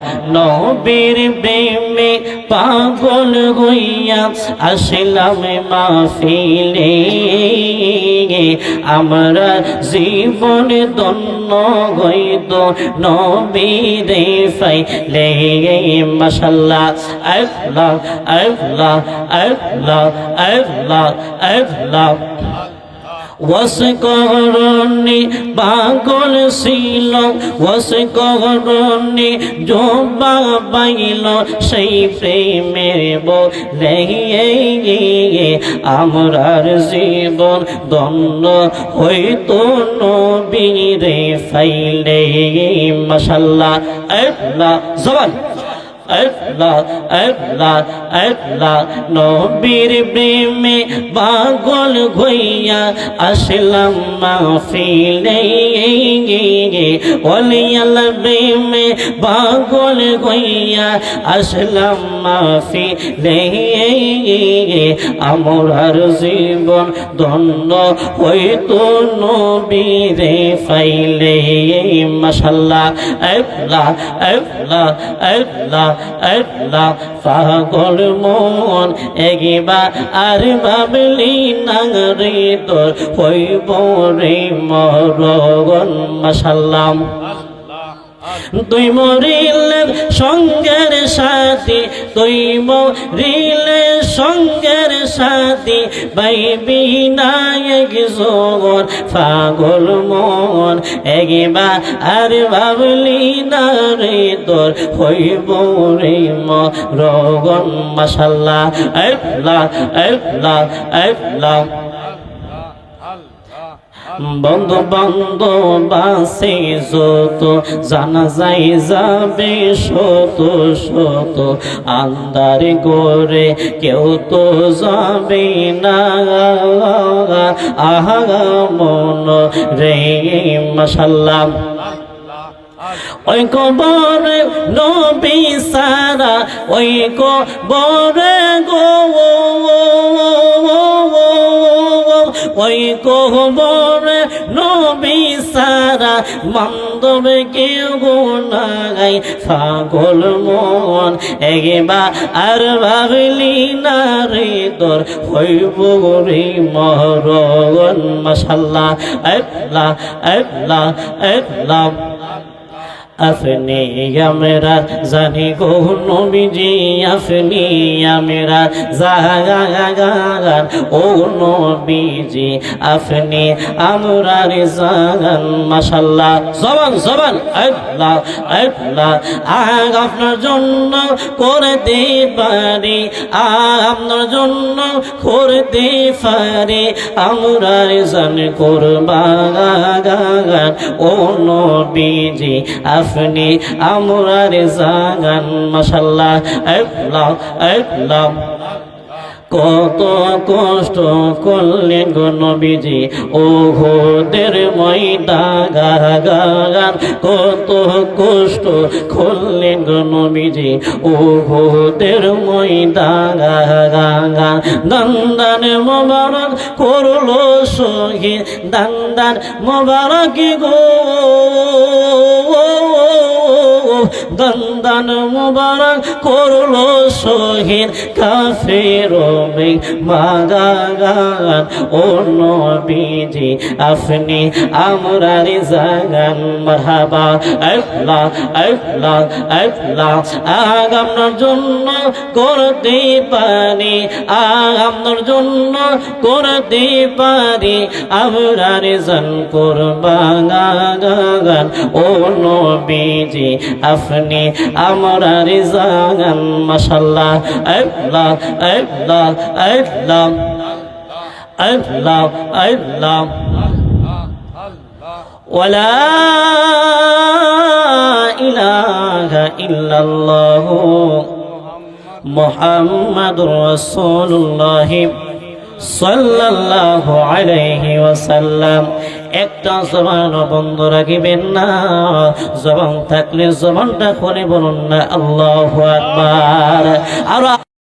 নবীর প্রেমে পাগল হইয়া আসলাম মাহফিলে আমরা জীবন ধন্য হইত নবীরে পাইলে মাশাআল্লাহ আল্লাহ আল্লাহ আল্লাহ আল্লাহ আল্লাহ ওয়াসকরণে পাগল ছিল ওয়াসকরণে জোবা পাইল সেই প্রেমের বলে আমরার জীবন ধন্য হইতো নবীরে পাইলে মাশাআল্লাহ আল্লাহ জবান আল্লাহ আল্লাহ আল্লাহ নবীর প্রেমে পাগল হইয়া আসলাম মাহফিলে ওলি আল্লাহ প্রেমে পাগল হইয়া আসলাম মাহফিলে আমরার জীবন ধন্য হইতো নবীরে পাইলে মাশাআল্লাহ আল্লাহ আল্লাহ আল্লাহ আল্লাহ পাগল মন একবার আর ভাবলি না রে তোর হইব রে মরণ মাশাআল্লাহ তুই মরিলে সঙ্গের সাথী তুই মরিলে সঙ্গের সাথী পাইবি না এক জোর পাগল মন একবার আর ভাবলি না রে তোর হইব রে মরণ মাশাআল্লাহ আল্লাহ আল্লাহ আল্লাহ বন্ধু বন্ধু বাসে যত জানা যাই যাবে শত শত আন্দার গোরে কেউ তো যাবে না আহা মন রে মাশাআল্লাহ ওই কবরে নবী সারা ওই কবরে গো ওই কবরে নবী সারা বান্ধবে কেউ গুনাই পাগল মন একবার আর ভাবলি না রে তোর হইব রে মরণ মাশাআল্লাহ আল্লাহ আল্লাহ আল্লাহ আপনি আমরা জানি গো নবীজি আপনি আমরা জাগান ও নবীজি আপনি আমরার জাগান মাশাআল্লাহ জবান জবান আল্লাহ আল্লাহ আগ আপনার জন্য করতে পারি আপনার জন্য করতে পারি আমরার জান কুরবান ও নবীজি আপনি আমরার জাগান মাশাআল্লাহ আল্লাহ আল্লাহ কত কষ্ট করলেন গো নবীজি ওহুদের ময়দান কত কষ্ট করলেন গো নবীজি ওহুদের ময়দান দান্দান মোবারক করলো শহীদ দান্দান মোবারক গো দান্দান মোবারক করলো শহীদ কাফের মাগান ও নবীজি আপনি আমরার জাগান মারহাবা আল্লাহ আল্লাহ আল্লাহ আগ আপনার জন্য করতে পারি আপনার জন্য করতে পারি আমরার জান কুরবান ও নবীজি আপনি আমরার জাগান মাশাআল্লাহ আল্লাহ আল্লাহ আল্লাহ আল্লাহ আল্লাহ ওয়ালা ইলাহা ইল্লাল্লাহ মুহাম্মাদুর রাসূলুল্লাহ সাল্লাল্লাহু আলাইহি ওয়াসাল্লাম একটা জবান বন্ধ রাখিবেন না জবান থাকলে জবানটা খুলে বলুন না আল্লাহু আকবার আর